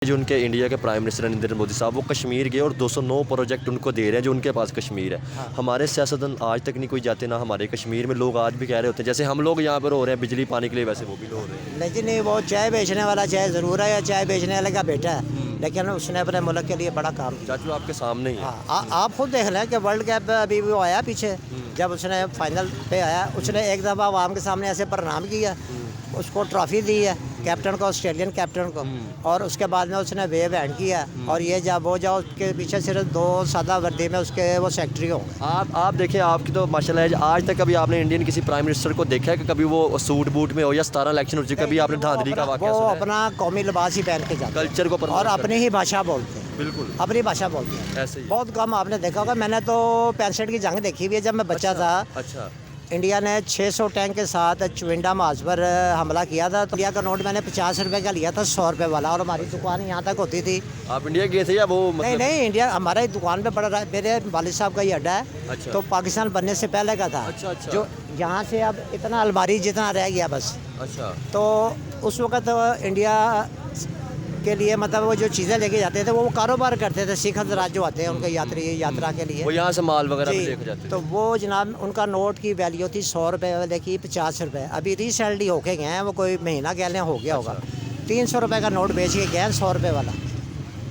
जो उनके इंडिया के प्राइम मिनिस्टर नरेंद्र मोदी साहब वो कश्मीर गए और 209 प्रोजेक्ट उनको दे रहे हैं जो उनके पास कश्मीर है। हाँ। हमारे सियासतदान आज तक नहीं कोई जाते ना हमारे कश्मीर में। लोग आज भी कह रहे होते हैं जैसे हम लोग यहाँ पर हो रहे हैं बिजली पानी के लिए, वैसे वो भी लोग हो रहे हैं। लेकिन वो चाय बेचने वाला चाय ज़रूर है या चाय बेचने वाले का बेटा है, लेकिन उसने अपने मुल्क के लिए बड़ा काम किया। चाचू आपके सामने ही है। हाँ, आप खुद देख लें कि वर्ल्ड कप अभी वो आया पीछे, जब उसने फाइनल पे आया उसने एक दफ़ा आवाम के सामने ऐसे प्रणाम किया, उसको ट्रॉफी दी है कैप्टन को, ऑस्ट्रेलियन कैप्टन को, और उसके बाद में उसने वेव हैंड किया। और ये जब वो जाओ उसके पीछे सिर्फ 2 सादा वर्दी में उसके वो सेक्रेटरी होंगे। आप देखें, आपकी तो माशाल्लाह है, आज तक कभी आपने इंडियन किसी प्राइम मिनिस्टर को देखा है कि कभी वो सूट बूट में हो या 17 इलेक्शन हो चुकी, कभी आपने धांधली का वाक़या वो सुना है? अपना कौमी लिबास ही पहन के जाते हैं कल्चर को और प्रमोट अपनी ही भाषा बोलते हैं, बिल्कुल अपनी भाषा बोलते हैं। ऐसे ही। बहुत कम आपने देखा होगा। मैंने तो 65 की जंग देखी हुई है जब मैं बच्चा था। अच्छा। इंडिया ने 600 टैंक के साथ चुविंडा मार्च पर हमला किया था, तो इंडिया का नोट मैंने 50 रुपए का लिया था, 100 रुपए वाला, और हमारी दुकान यहाँ तक होती थी। आप इंडिया गए थे या वो नहीं नहीं, इंडिया हमारे दुकान पे पड़ा रहा। मेरे वालिद साहब का ही अड्डा है। अच्छा। तो पाकिस्तान बनने से पहले का था। अच्छा, अच्छा। जो यहाँ से अब इतना अलमारी जितना रह गया बस। अच्छा। तो उस वक़्त इंडिया के लिए मतलब वो जो चीज़ें लेके जाते थे वो कारोबार करते थे। सिख हज़रात जो आते हैं उनके यात्रा के लिए, वो यहाँ से माल वगैरह भी जी, लेके जाते थे। तो वो जनाब उनका नोट की वैल्यू थी 100 रुपये वाले की 50 रुपये। अभी रिसेंटली होके गए हैं, वो कोई महीना कहने हो गया होगा, 300 रुपये का नोट बेच के गए हैं 100 रुपये वाला।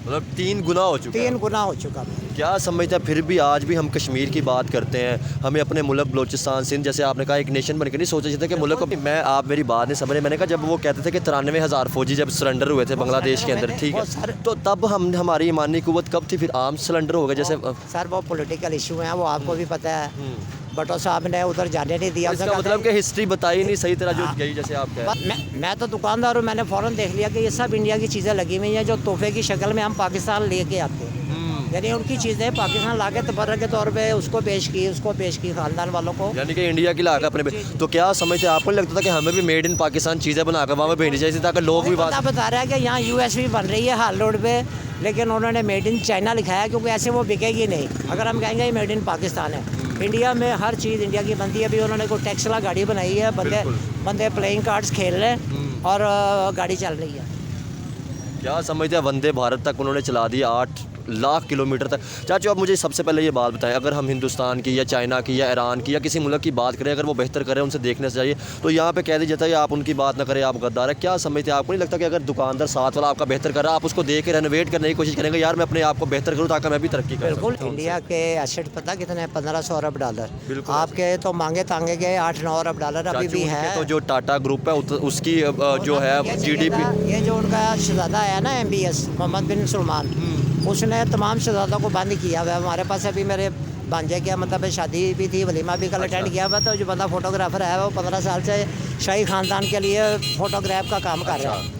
मतलब 3 गुना हो चुका है। 3 गुना हो चुका है। क्या समझते हैं फिर भी आज भी हम कश्मीर की बात करते हैं, हमें अपने मुल्क बलोचिस्तान सिंध जैसे आपने कहा एक नेशन बनकर नहीं सोचा जाता कि मुल्क को। मैं आप मेरी बात नहीं समझ रहे। मैंने कहा जब वो कहते थे कि 93,000 फौजी जब सरेंडर हुए थे बांग्लादेश के अंदर, ठीक है, तो तब हम हमारी ईमानी कुव्वत कब थी? फिर आर्म्स सरेंडर हो गए जैसे। सर वो पॉलिटिकल इशू हैं, वो आपको भी पता है। भट्टो साहब ने उधर जाने नहीं दिया। इसका मतलब कि हिस्ट्री बताई नहीं सही तरह जो गई, जैसे आप कह रहे हैं। मैं तो दुकानदार हूँ, मैंने फ़ौरन देख लिया कि ये सब इंडिया की चीज़ें लगी हुई हैं जो तोहफे की शक्ल में हम पाकिस्तान लेके आते हैं। यानी उनकी चीज़ें पाकिस्तान ला के तबर्रुक के तौर पे उसको पेश की खानदान वालों को, यानी कि इंडिया की लाकर अपने तो क्या समझते हैं? आपको नहीं लगता था कि हमें भी मेड इन पाकिस्तान चीज़ें बनाकर वहाँ पे भेजनी चाहिए ताकि लोग भी बात। बता रहा है कि यहाँ यूएसबी बन रही है हाल रोड पे, लेकिन उन्होंने मेड इन चाइना लिखा है क्योंकि ऐसे वो बिकेगी नहीं। अगर हम कहेंगे ये मेड इन पाकिस्तान है, इंडिया में हर चीज़ इंडिया की बनती है। अभी उन्होंने कोई टेक्सला गाड़ी बनाई है, बंदे प्लेइंग कार्ड्स खेल रहे हैं और गाड़ी चल रही है। क्या समझते हैं? वंदे भारत तक उन्होंने चला दिया 8 लाख किलोमीटर तक। चाचू आप मुझे सबसे पहले ये बात बताएं, अगर हम हिंदुस्तान की या चाइना की या ईरान की या किसी मुल्क की बात करें, अगर वो बेहतर करें उनसे देखने से चाहिए, तो यहाँ पे कह दिया जाता है आप उनकी बात ना करें, आप गद्दार है। क्या समझते हैं? आपको नहीं लगता कि अगर दुकानदार साथ वाला आपका बेहतर कर रहा है, आप उसको देख के रेनोवेट करने की कोशिश करेंगे, यार मैं अपने आप को बेहतर करूँ ताकि मैं भी तरक्की करूँ? बिल्कुल। इंडिया के एसेट पता कितने हैं? 1500 अरब डॉलर। बिल्कुल। आपके तो मांगे तांगे गए 8-9 अरब डॉलर अभी भी है। तो जो टाटा ग्रुप है उसकी जो है GDP, ये जो उनका शहजादा है ना MBS मोहम्मद बिन सलमान, उसने तमाम शहजादों को बंद किया हुआ है। हमारे पास अभी मेरे भांजे के मतलब शादी भी थी, वलीमा भी कल अटेंड किया हुआ। तो जो बंदा फोटोग्राफर है वो 15 साल से शाही ख़ानदान के लिए फ़ोटोग्राफ का काम कर रहा है।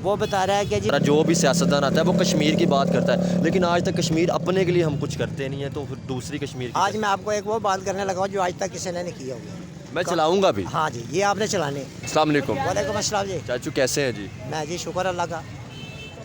वो बता रहा है कि जी जो भी सियासतदान आता है वो कश्मीर की बात करता है, लेकिन आज तक कश्मीर अपने के लिए हम कुछ करते नहीं है, तो फिर दूसरी कश्मीर की आज मैं आपको एक वो बात करने लगा हूँ जो आज तक किसी ने नहीं किया होगा। मैं चलाऊंगा भी। हाँ जी, ये आपने चलाने। अस्सलाम वालेकुम। वालेकुम अस्सलाम जी। चाचू कैसे हैं जी? मैं जी शुक्र अल्लाह का।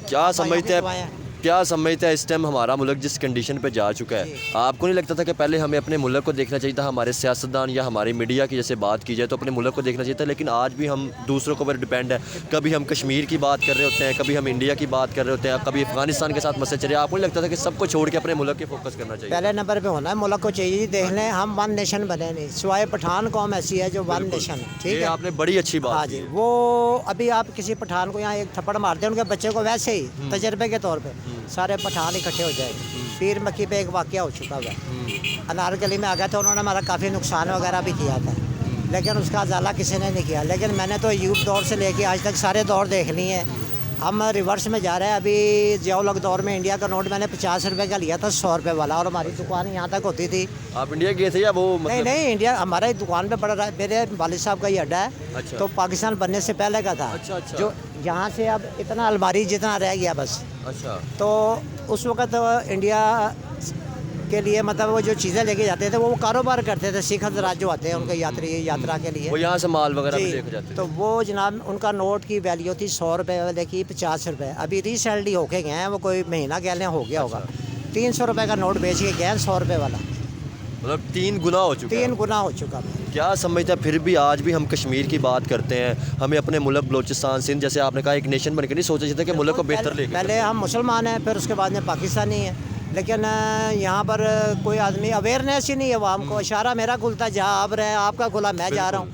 क्या समझते हैं? दुआएं। क्या समझते हैं इस टाइम हमारा मुल्क जिस कंडीशन पे जा चुका है, आपको नहीं लगता था कि पहले हमें अपने मुल्क को देखना चाहिए था? हमारे सियासतदान या हमारी मीडिया की जैसे बात की जाए तो अपने मुल्क को देखना चाहिए था, लेकिन आज भी हम दूसरों के ऊपर डिपेंड है। कभी हम कश्मीर की बात कर रहे होते हैं, कभी हम इंडिया की बात कर रहे होते हैं, कभी अफगानिस्तान के साथ मसले चल रहे हैं। आपको नहीं लगता था कि सबको छोड़ के अपने मुल्क पे फोकस करना चाहिए? पहले नंबर पे होना है मुल्क को चाहिए जी। देख लें हम वन नेशन बने नहीं, सिवाय पठान कौम ऐसी है जो वन नेशन है। ठीक ये है, आपने बड़ी अच्छी बात हाँ की जी। है। वो अभी आप किसी पठान को यहाँ एक थप्पड़ मारते हैं, उनके बच्चे को वैसे ही तजर्बे के तौर पे सारे पठान इकट्ठे हो जाएंगे। पीर मक्की पे एक वाक़या हो चुका हुआ है, अनारकली में आ गया था, उन्होंने हमारा काफ़ी नुकसान वगैरह भी किया था, लेकिन उसका अजाला किसी ने नहीं किया। लेकिन मैंने तो यूथ दौर से लेके आज तक सारे दौर देख लिए हैं। हम रिवर्स में जा रहे हैं। अभी जियाउल दौर में इंडिया का नोट मैंने 50 रुपये का लिया था, 100 रुपये वाला, और हमारी दुकान यहाँ तक होती थी। आप इंडिया गए थे या वो नहीं नहीं, इंडिया हमारे दुकान पे पड़ रहा है। मेरे वालिद साहब का ही अड्डा है। अच्छा। तो पाकिस्तान बनने से पहले का था। अच्छा, अच्छा। जो यहाँ से अब इतना अलमारी जितना रह गया बस। अच्छा। तो उस वक़्त इंडिया के लिए मतलब वो जो चीज़ें लेके जाते थे वो कारोबार करते थे। सिख हज़रात जो आते हैं उनके यात्रा के लिए, वो यहाँ से माल वगैरह भी जी, लेके जाते थे। तो वो जनाब उनका नोट की वैल्यू थी 100 रुपये वाले की 50 रुपये। अभी रिसेंटली होके गए हैं, वो कोई महीना कहने हो गया होगा, 300 रुपये का नोट बेच के गए हैं 100 रुपये वाला। मतलब 3 गुना हो चुका है। 3 गुना हो चुका है। क्या समझते हैं फिर भी आज भी हम कश्मीर की बात करते हैं, हमें अपने मुल्क बलोचिस्तान सिंध जैसे आपने कहा एक नेशन बनकर नहीं सोचा जाता कि मुल्क को बेहतर लेके पहले हम मुसलमान हैं, फिर उसके बाद में पाकिस्तानी हैं, लेकिन यहाँ पर कोई आदमी अवेयरनेस ही नहीं है अवाम को। इशारा मेरा खुलता जहाँ आप रहे, आपका खुला मैं जा रहा हूँ,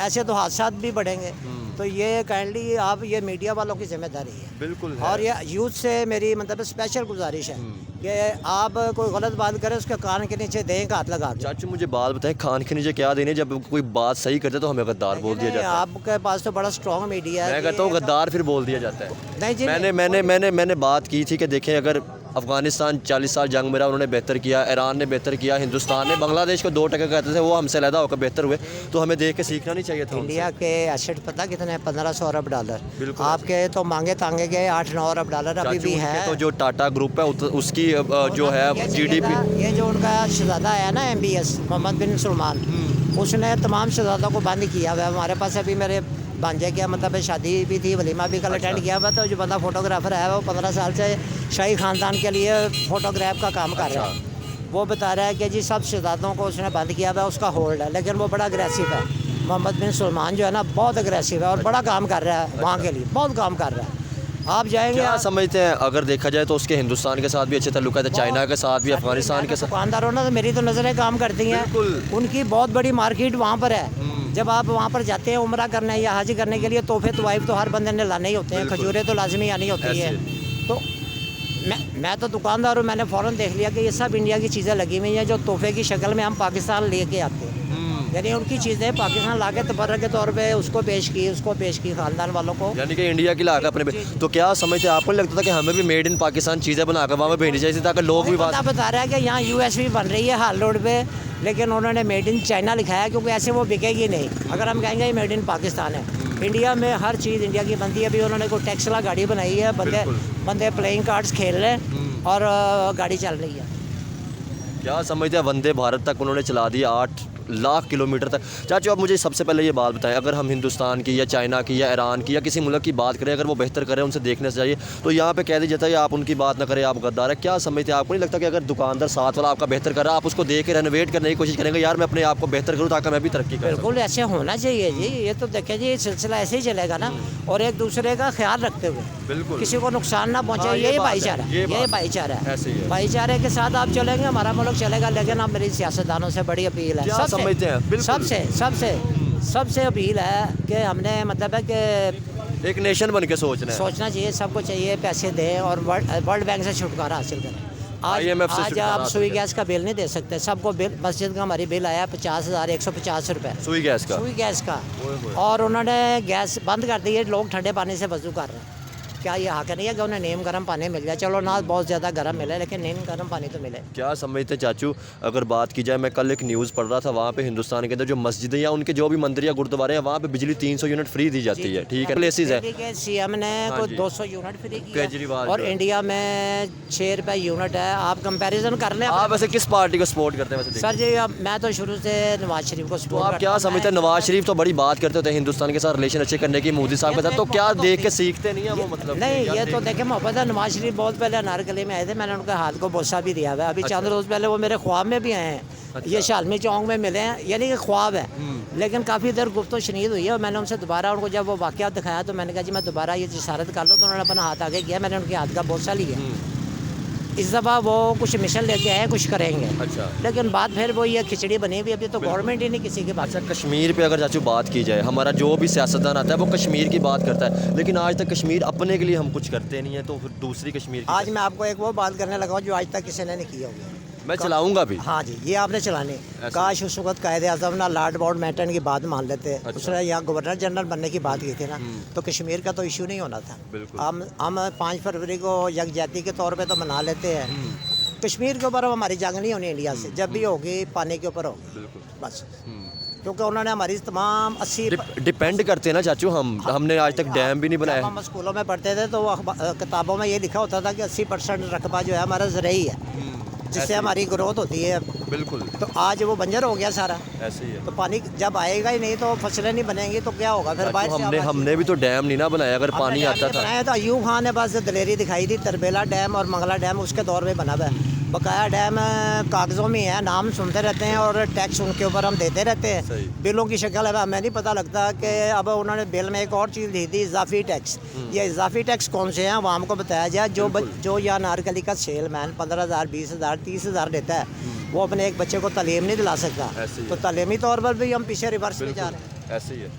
ऐसे तो हादसा भी बढ़ेंगे। तो ये काइंडली आप ये मीडिया वालों की जिम्मेदारी है। बिल्कुल है। और ये यूथ से मेरी मतलब स्पेशल गुजारिश है कि आप कोई गलत बात करें उसके कान के नीचे दें का हाथ लगा दें। चाचू मुझे बात बताएं, खान के नीचे क्या देने, जब कोई बात सही करते तो हमें गद्दार बोल दिया जाता है। आपके पास तो बड़ा स्ट्रॉन्ग मीडिया है। मैं कहता हूँ गद्दार फिर बोल दिया जाता है। नहीं जी, मैंने बात की थी कि देखें अगर अफगानिस्तान 40 साल जंग में रहा, उन्होंने बेहतर किया, ईरान ने बेहतर किया, हिंदुस्तान ने बांग्लादेश को 2% कहते थे, वो हमसे अलहदा होकर बेहतर हुए, तो हमें देख के सीखना नहीं चाहिए था। इंडिया के एसेट पता कितने हैं? 1500 अरब डॉलर। बिल्कुल। आपके तो मांगे तांगे के 8-9 अरब डॉलर अभी भी है। तो जो टाटा ग्रुप है उसकी जो है GDP, ये जो उनका शहजादा है ना MBS मोहम्मद बिन सलमान, उसने तमाम शहजादों को बंद किया हुआ है। हमारे पास अभी मेरे भांजे क्या मतलब शादी भी थी, वलीमा भी कल अटेंड किया हुआ। तो जो बंदा फोटोग्राफर है वो 15 साल से शाही ख़ानदान के लिए फ़ोटोग्राफ का काम कर रहा है। वो बता रहा है कि जी सब शहजादों को उसने बंद किया हुआ है, उसका होल्ड है, लेकिन वो बड़ा अग्रेसिव है। मोहम्मद बिन सलमान जो है ना बहुत अग्रेसिव है और बड़ा काम कर रहा है वहाँ के लिए, बहुत काम कर रहा है। आप जाएंगे, क्या समझते हैं अगर देखा जाए तो उसके हिंदुस्तान के साथ भी अच्छे ताल्लुक है, चाइना के साथ भी, अफगानिस्तान के साथ। दुकानदारों ने तो मेरी तो नज़रें काम करती हैं, उनकी बहुत बड़ी मार्केट वहाँ पर है। जब आप वहाँ पर जाते हैं उम्रा करने या हाजी करने के लिए, तोहफे तवाइफ तो हर बंदे ने लाने ही होते हैं, खजूरें तो लाजमी आनी होती है। तो मैं तो दुकानदार हूँ, मैंने फ़ौरन देख लिया कि ये सब इंडिया की चीज़ें लगी हुई हैं जो तोहफे की शक्ल में हम पाकिस्तान लेके आते हैं। यानी उनकी चीज़ें पाकिस्तान ला के तबर्रक के तौर पे उसको पेश की ख़ानदान वालों को, यानी कि इंडिया की ला के अपने तो क्या समझते हैं, आपको नहीं लगता था कि हमें भी मेड इन पाकिस्तान चीज़ें बना कर वहाँ पे भेजनी चाहिए ताकि लोग भी बात बता रहा है कि यहाँ US भी बन रही है हाल रोड पे, लेकिन उन्होंने मेड इन चाइना लिखा है क्योंकि ऐसे वो बिकेगी नहीं। अगर हम कहेंगे मेड इन पाकिस्तान है, इंडिया में हर चीज़ इंडिया की बनती है। अभी उन्होंने कोई टेक्सला गाड़ी बनाई है, बंदे प्लेइंग कार्ड्स खेल रहे हैं और गाड़ी चल रही है। क्या समझते हैं वंदे भारत तक उन्होंने चला दिया 8 लाख किलोमीटर तक। चाचू आप मुझे सबसे पहले ये बात बताएं, अगर हम हिंदुस्तान की या चाइना की या ईरान की या किसी मुल्क की बात करें, अगर वो बेहतर करें उनसे देखने से चाहिए, तो यहाँ पे कह दिया जाता है आप उनकी बात ना करें, आप गद्दार है। क्या समझते हैं, आपको नहीं लगता कि अगर दुकानदार साथ वाला आपका बेहतर कर रहा है, आप उसको देख के रेनोवेट करने की कोशिश करेंगे, यार मैं अपने आप को बेहतर करूँ ताकि मैं भी तरक्की करूँ? बिल्कुल ऐसे होना चाहिए जी। ये तो देखें जी, ये सिलसिला ऐसे ही चलेगा ना, और एक दूसरे का ख्याल रखते हुए, बिल्कुल किसी को नुकसान ना पहुँचे। यही भाईचारा है, ये भाईचारा है। ऐसे ही है। भाईचारे के साथ आप चलेंगे, हमारा मुल्क चलेगा। लेकिन आप मेरी सियासतदानों से बड़ी अपील है, क्या समझते हैं, सबसे अपील है कि हमने मतलब है कि एक नेशन बन के सोचना चाहिए, सबको चाहिए पैसे दें और वर्ल्ड बैंक से छुटकारा हासिल करें। IMF से आज आप सुई गैस का बिल नहीं दे सकते, सबको बिल, मस्जिद का हमारी बिल आया 50,150 रुपये सुई गैस का, और उन्होंने गैस बंद कर दी है। लोग ठंडे पानी से वजू कर रहे हैं। क्या ये हक नहीं है कि उन्हें नीम गर्म पानी मिल जाए? चलो ना बहुत ज़्यादा गर्म मिले, लेकिन नीम गर्म पानी तो मिले। क्या समझते हैं चाचू, अगर बात की जाए, मैं कल एक न्यूज़ पढ़ रहा था, वहाँ पे हिंदुस्तान के अंदर जो मस्जिदें या उनके जो भी मंदिर या गुरुद्वारे हैं, वहाँ पे बिजली 300 यूनिट फ्री दी जाती है, ठीक है, प्लेसेस है। CM ने कोई 200 यूनिट फ्री किया केजरीवाल, और इंडिया में 6 रुपये यूनिट है। आप कंपैरिजन कर लें। आप वैसे किस पार्टी को सपोर्ट करते हैं वैसे? सर जी, मैं तो शुरू से नवाज शरीफ को सपोर्ट। आप क्या समझते हैं, नवाज शरीफ तो बड़ी बात करते होते हैं हिंदुस्तान के साथ रिलेशन अच्छे करने की मोदी साहब के साथ, तो क्या देख के सीखते नहीं है वो? मतलब नहीं, ये तो देखे मोहब्बत है। नवाज शरीफ बहुत पहले अनारकली में आए थे, मैंने उनके हाथ को बोसा भी दिया हुआ है। अभी चंद रोज़ पहले वो मेरे ख्वाब में भी आए हैं। ये शालमी चौक में मिले हैं, यानी कि ख्वाब है, लेकिन काफ़ी देर गुफ्तगू शनीद हुई है। और मैंने उनसे दोबारा उनको जब वो वाक़या दिखाया तो मैंने कहा जी मैं दोबारा ये जिसारत कर लूँ, तो उन्होंने अपना हाथ आगे किया, मैंने उनके हाथ का बोसा लिया। इस दफ़ा वो कुछ मिशन लेके आए, कुछ करेंगे। अच्छा, लेकिन बात फिर वो ये खिचड़ी बनी हुई, अभी तो गवर्नमेंट ही नहीं किसी के पास। अच्छा, कश्मीर पे अगर चाचू बात की जाए, हमारा जो भी सियासतदान आता है वो कश्मीर की बात करता है, लेकिन आज तक कश्मीर अपने के लिए हम कुछ करते नहीं है, तो फिर दूसरी कश्मीर की आज मैं आपको एक वो बात करने लगा जो आज तक किसी ने नहीं किया होगी। मैं चलाऊंगा भी। हाँ जी, ये आपने चलाने। काश उस वक्त कायद-ए-आज़म ना लॉर्ड माउंटबेटन की बात मान लेते। अच्छा। उसने यहाँ गवर्नर जनरल बनने की बात की थी ना, तो कश्मीर का तो इशू नहीं होना था। बिल्कुल। हम 5 फरवरी को यकजहती के तौर पे तो मना लेते हैं। कश्मीर के ऊपर अब हमारी जंग नहीं होनी इंडिया से, जब भी होगी पानी के ऊपर होगी बस, क्योंकि उन्होंने हमारी तमाम 80 डिपेंड करते हैं ना चाचू, हमने आज तक डैम भी नहीं बनाया। हम स्कूलों में पढ़ते थे तो किताबों में ये लिखा होता था कि 80% रकबा जो है हमारा ज़रई है, जिससे हमारी ग्रोथ होती है। बिल्कुल। तो आज वो बंजर हो गया सारा, ऐसे ही है। तो पानी जब आएगा ही नहीं तो फसलें नहीं बनेंगी तो क्या होगा फिर? हमने भी तो डैम नहीं ना बनाया, अगर पानी आता था। बनाया तो अयूब खान ने बस दलेरी दिखाई थी, तरबेला डैम और मंगला डैम उसके दौर में बना हुआ है। बकाया डैम कागज़ों में है, नाम सुनते रहते हैं और टैक्स उनके ऊपर हम देते रहते हैं। सही। बिलों की शक्ल है हमें नहीं पता लगता कि अब उन्होंने बिल में एक और चीज़ दी थी, इजाफी टैक्स। ये इजाफी टैक्स कौन से हैं वो हमको बताया जाए। जो या अनारकली का सेलमैन 15,000 20,000 30,000 देता है, वो अपने एक बच्चे को तालीम नहीं दिला सकता। ऐसे ही तो है। तालीमी तौर पर भी हम पीछे रिवर्स में जा रहे हैं। ऐसे ही है,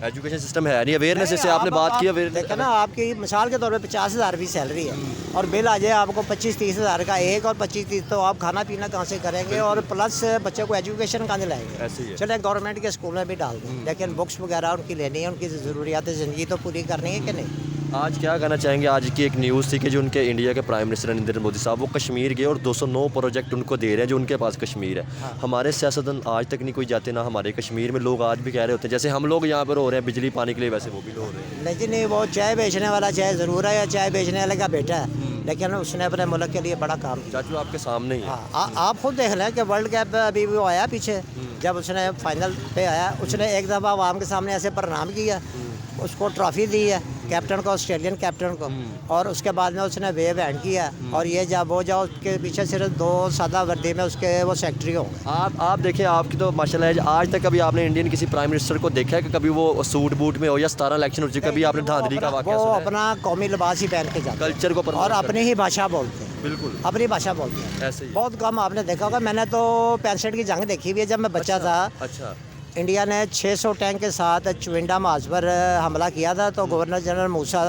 एजुकेशन सिस्टम है नहीं, अवेयरनेस जैसे आपने बात की देखे अवेयरनेस। ना, आपकी मिसाल के तौर पे 50,000 भी सैलरी है और बिल आ जाए आपको 25-30,000 का एक, और 25-30 तो आप खाना पीना कहाँ से करेंगे और प्लस बच्चे को एजुकेशन कहाँ दिलाएंगे। ऐसे ही है। चले गवर्नमेंट के स्कूल में भी डाल दें, लेकिन बुक्स वगैरह उनकी लेनी है, उनकी ज़रूरियात ज़िंदगी तो पूरी करनी है कि नहीं। आज क्या कहना चाहेंगे, आज की एक न्यूज़ थी कि जो उनके इंडिया के प्राइम मिनिस्टर नरेंद्र मोदी साहब वो कश्मीर गए और 209 प्रोजेक्ट उनको दे रहे हैं जो उनके पास कश्मीर है। हमारे सियासतदान आज तक नहीं कोई जाते ना हमारे कश्मीर में, लोग आज भी कह रहे होते हैं जैसे हम लोग यहाँ पर हो रहे हैं बिजली पानी के लिए, वैसे वो भी लोग हो रहे हैं। लेकिन नहीं, वो चाय बेचने वाला चाहे ज़रूर है या चाय बेचने वाले का बेटा है, लेकिन उसने अपने मुल्क के लिए बड़ा काम किया। चाचू आपके सामने ही है। हाँ, आप खुद देख लें कि वर्ल्ड कप अभी वो आया पीछे, जब उसने फाइनल पे आया, उसने एक दफ़ा आवाम के सामने ऐसे प्रणाम किया, उसको ट्रॉफी दी है कैप्टन को, ऑस्ट्रेलियन कैप्टन को, और उसके बाद में उसने वेव हैंड किया। और ये जब वो जाओ उसके पीछे सिर्फ 2 सादा वर्दी में उसके वो सेक्रेटरी होंगे। आप देखें, आपकी तो माशाल्लाह है, आज तक कभी आपने इंडियन किसी प्राइम मिनिस्टर को देखा है कि कभी वो सूट बूट में हो या 17 इलेक्शन हो चुके, कभी आपने धांधली का वाकया वो सुना है? अपना कौमी लिबास ही पहन के जाते हैं कल्चर को promote और करते अपनी ही भाषा बोलते हैं, बिल्कुल अपनी भाषा बोलते हैं। ऐसे ही। बहुत कम आपने देखा होगा, मैंने तो 65 की जंग देखी हुई है जब मैं बच्चा था। अच्छा। इंडिया ने 600 टैंक के साथ चुविंडा मार्च पर हमला किया था, तो गवर्नर जनरल मूसा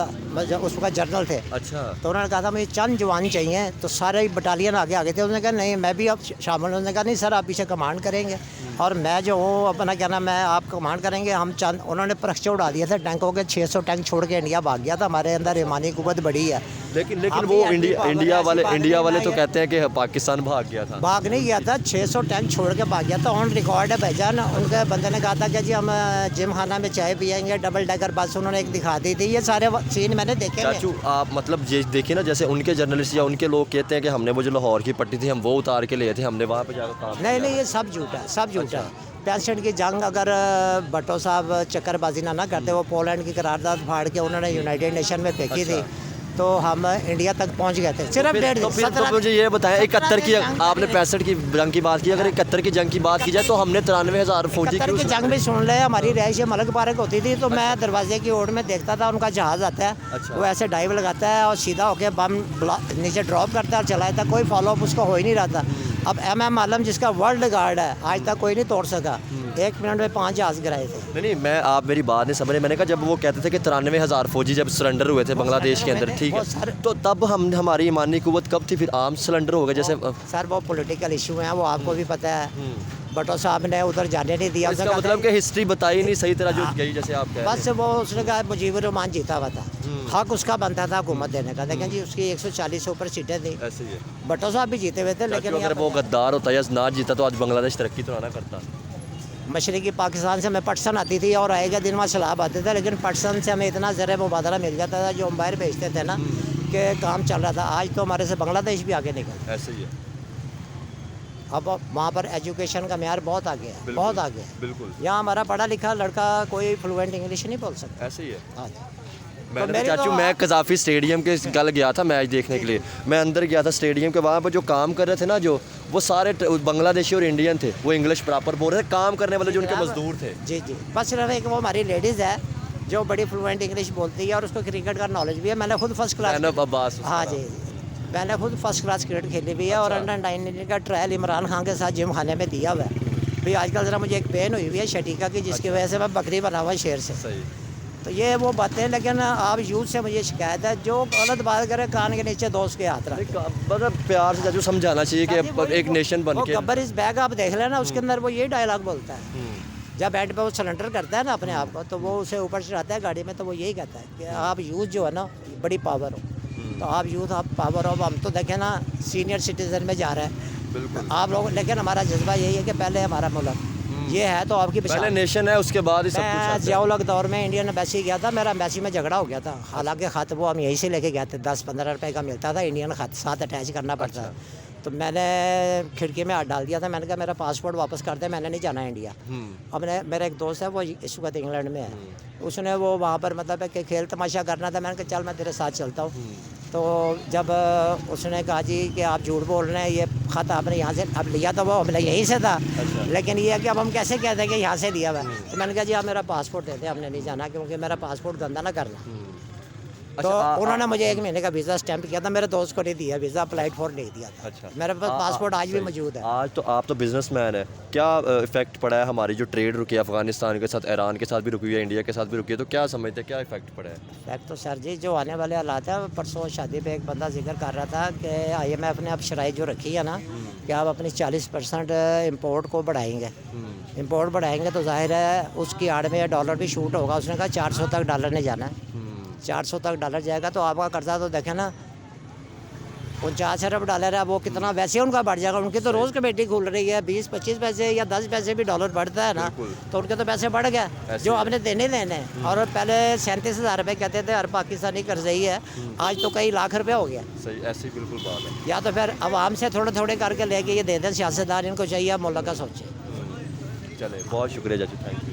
उस वक्त जनरल थे, अच्छा। तो उन्होंने कहा था मुझे चंद जवान चाहिए, तो सारे बटालियन आगे आ गए थे। उन्होंने कहा नहीं मैं भी अब शामिल। उन्होंने कहा नहीं सर आप पीछे कमांड करेंगे और मैं जो हूँ अपना क्या नाम है आप कमांड करेंगे, हम चंद। उन्होंने प्रक्षे उड़ा दिया था टैंकों के, 600 टैंक छोड़ के इंडिया भाग गया था। हमारे अंदर ईमानी कुव्वत बड़ी है। लेकिन आप वो भी इंडिया वाले नहीं तो है। कहते हैं कि पाकिस्तान भाग गया था। भाग नहीं गया था, 600 टैंक छोड़ के भाग गया था। ऑन रिकॉर्ड है भाईजान। उनके बंदे ने कहा था कि जी हम जिम खाना में चाय पियेंगे, डबल डेकर बस उन्होंने एक दिखा दी थी। ये सारे सीन मैंने देखे हैं। चाचू आप मतलब ये देखिए ना, जैसे उनके जर्नलिस्ट या उनके लोग कहते हैं कि हमने वो जो लाहौर की पट्टी थी हम वो उतार के लिए थे, हमने वहाँ पे जाकर काम नहीं किया। नहीं, ये सब झूठा है, सब झूठा है। 65 की जंग अगर भट्टो साहब चक्करबाजी ना करते, वो पोलैंड की करारदाद फाड़ के उन्होंने यूनाइटेड नेशन में फेंकी थी, तो हम इंडिया तक पहुंच गए थे। सिर्फ डेढ़ तो फिर तो मुझे ये बताएं, 71 की आपने 65 की जंग की बात की, अगर 71 की जंग की बात की जाए तो हमने 93,000 फौजी 71 की जंग भी सुन ले। हमारी रहाइश मलक पार्क होती थी, तो मैं दरवाजे की ओर में देखता था उनका जहाज़ आता है, अच्छा। वो ऐसे डाइव लगाता है और सीधा होकर बम नीचे ड्रॉप करता है और चला जाता है। कोई फॉलोअप उसका हो ही नहीं रहा था। अब MM आलम जिसका वर्ल्ड गार्ड है, आज तक कोई नहीं तोड़ सका। 1 मिनट में 5 जहाज़ गिराए थे। नहीं मैं आप मेरी बात नहीं समझ रहे। मैंने कहा जब वो कहते थे कि 93,000 फौजी जब सरेंडर हुए थे बांग्लादेश के अंदर, ठीक है, तो तब हम हमारी ईमानी कुव्वत कब थी? फिर आर्म सरेंडर हो गए जैसे। सर वो पॉलिटिकल इशू हैं, वो आपको भी पता है। भट्टो साहब ने उधर जाने नहीं दिया। इसका मतलब कि हिस्ट्री बताई नहीं सही तरह जो गई, जैसे आप कह रहे बस वो उसने कहा मुजीबुर रहमान जीता हुआ था, हक उसका बनता था हुकूमत देने का, लेकिन जी उसकी 140 से ऊपर सीटें थी। हैं। ऐसे ही है। भट्टो साहब भी जीते हुए थे, लेकिन अगर वो गद्दार होता या ना जीता तो आज बांग्लादेश तरक्की तो ना करता। मशरक़ी पाकिस्तान से हमें पटसन आती थी और आएगा दिन वहाँ सैलाब आते थे, लेकिन पटसन से हमें इतना ज़र मुबादला मिल जाता था जो हम बाहर भेजते थे ना कि काम चल रहा था। आज तो हमारे से बांग्लादेश भी आगे निकल। ऐसे ही है। अब वहाँ पर एजुकेशन का म्यार बहुत आगे है, बहुत आगे है। बिल्कुल यहाँ हमारा पढ़ा लिखा लड़का कोई फ्लुएंट इंग्लिश नहीं बोल सकता। ऐसे ही है। हाँ। मैंने चाचू मैं कजाफी स्टेडियम के कल गया था मैच देखने के लिए। मैं अंदर गया था स्टेडियम के, वहाँ पर जो काम कर रहे थे ना, जो वो सारे बांग्लादेशी और इंडियन थे, वो इंग्लिश प्रॉपर बोल रहे थे। काम करने वाले जो उनके मजदूर थे। जी जी, बस सिर्फ एक वो हमारी लेडीज़ है जो बड़ी फ्लुएंट इंग्लिश बोलती है और उसको क्रिकेट का नॉलेज भी है। मैंने खुद फर्स्ट क्लास। अब्बास। हाँ जी, मैंने खुद फर्स्ट क्लास क्रिकेट खेली भी है और अंडर 19 का ट्रायल इमरान खान के साथ जिम खाने में दिया हुआ है। भाई आजकल ज़रा मुझे एक पेन हुई हुई है शटीका की, जिसकी वजह से मैं बकरी बना हुआ शेर से। सही। तो ये वो बातें, लेकिन आप यूथ से मुझे शिकायत है जो गलत बात करे कान के नीचे दोस्त के हाथ रख। मतलब प्यार से चाचू समझाना चाहिए कि एक नेशन बन के। गब्बर इस बैग आप देख लेना, उसके अंदर वो यही डायलॉग बोलता है। जब एंड पे वो सरेंडर करता है ना अपने आप को, तो वो उसे ऊपर चढ़ाता है गाड़ी में, तो वो यही कहता है कि आप यूथ जो है ना बड़ी पावर हो। तो आप यूथ आप पावर हो। हम तो देखें ना सीनियर सिटीजन में जा रहा है बिल्कुल आप लोग, लेकिन हमारा जज्बा यही है कि पहले हमारा मुल्क ये है तो आपकी पहले नेशन है, उसके बाद ही सब कुछ मैं आता है। जियाउल दौर में इंडियन एम्बेसी गया था, मेरा एम्बेसी में झगड़ा हो गया था। हालांकि ख़त वो हम यहीं से लेके गए थे, 10-15 रुपए का मिलता था, इंडियन ख़त साथ अटैच करना पड़ता था। तो मैंने खिड़की में हाथ डाल दिया था, मैंने कहा मेरा पासपोर्ट वापस कर दे, मैंने नहीं जाना इंडिया। अब मेरा एक दोस्त है वो इस वक्त इंग्लैंड में है, उसने वो वहाँ पर मतलब है कि खेल तमाशा करना था, मैंने कहा चल मैं तेरे साथ चलता हूँ। तो जब उसने कहा जी कि आप झूठ बोल रहे हैं, ये ख़त आपने यहाँ से अब लिया तो वो हमने यहीं से था, लेकिन ये है कि अब हम कैसे कहते हैं कि यहाँ से लिया हुआ है। तो मैंने कहा जी आप मेरा पासपोर्ट देते, हमने नहीं जाना क्योंकि मेरा पासपोर्ट गंदा ना करना। तो उन्होंने मुझे 1 महीने का वीज़ा स्टैंप किया था, मेरे दोस्त को नहीं दिया वीज़ा, अप्लाइड फॉर नहीं दिया था। अच्छा। मेरे पास पासपोर्ट आज भी मौजूद है। आज तो आप तो बिजनेसमैन है, क्या इफेक्ट पड़ा है हमारी जो ट्रेड रुकी है अफगानिस्तान के साथ, ईरान के साथ भी रुकी हुई है, इंडिया के साथ भी रुकी है, तो क्या समझते हैं क्या इफेक्ट पड़ा है? फैक्ट तो सर जी जो आने वाले हालात है, परसों शादी पे एक बंदा जिक्र कर रहा था कि IMF ने अब शराइ जो रखी है ना कि आप अपनी 40% इम्पोर्ट को बढ़ाएंगे। इम्पोर्ट बढ़ाएंगे तो जाहिर है उसकी आड़ में डॉलर भी शूट होगा। उसने कहा 400 तक डॉलर ने जाना है। 400 तक डॉलर जाएगा तो आपका कर्जा तो देखें ना 49 अरब डॉलर है, वो कितना वैसे उनका बढ़ जाएगा। उनकी तो रोज़ कमेटी खुल रही है, 20-25 पैसे या 10 पैसे भी डॉलर बढ़ता है ना, तो उनके तो पैसे बढ़ गए जो आपने देने देने। और पहले 37,000 रुपये कहते थे हर पाकिस्तानी कर्जई है, आज तो कई लाख रुपये हो गया। सही, ऐसी बिल्कुल बात है। या तो फिर आवाम से थोड़े थोड़े करके लेके ये दे दें सियासतदान, इनको चाहिए अब मुल्क का सोचें। चले, बहुत शुक्रिया चाचू, थैंक यू।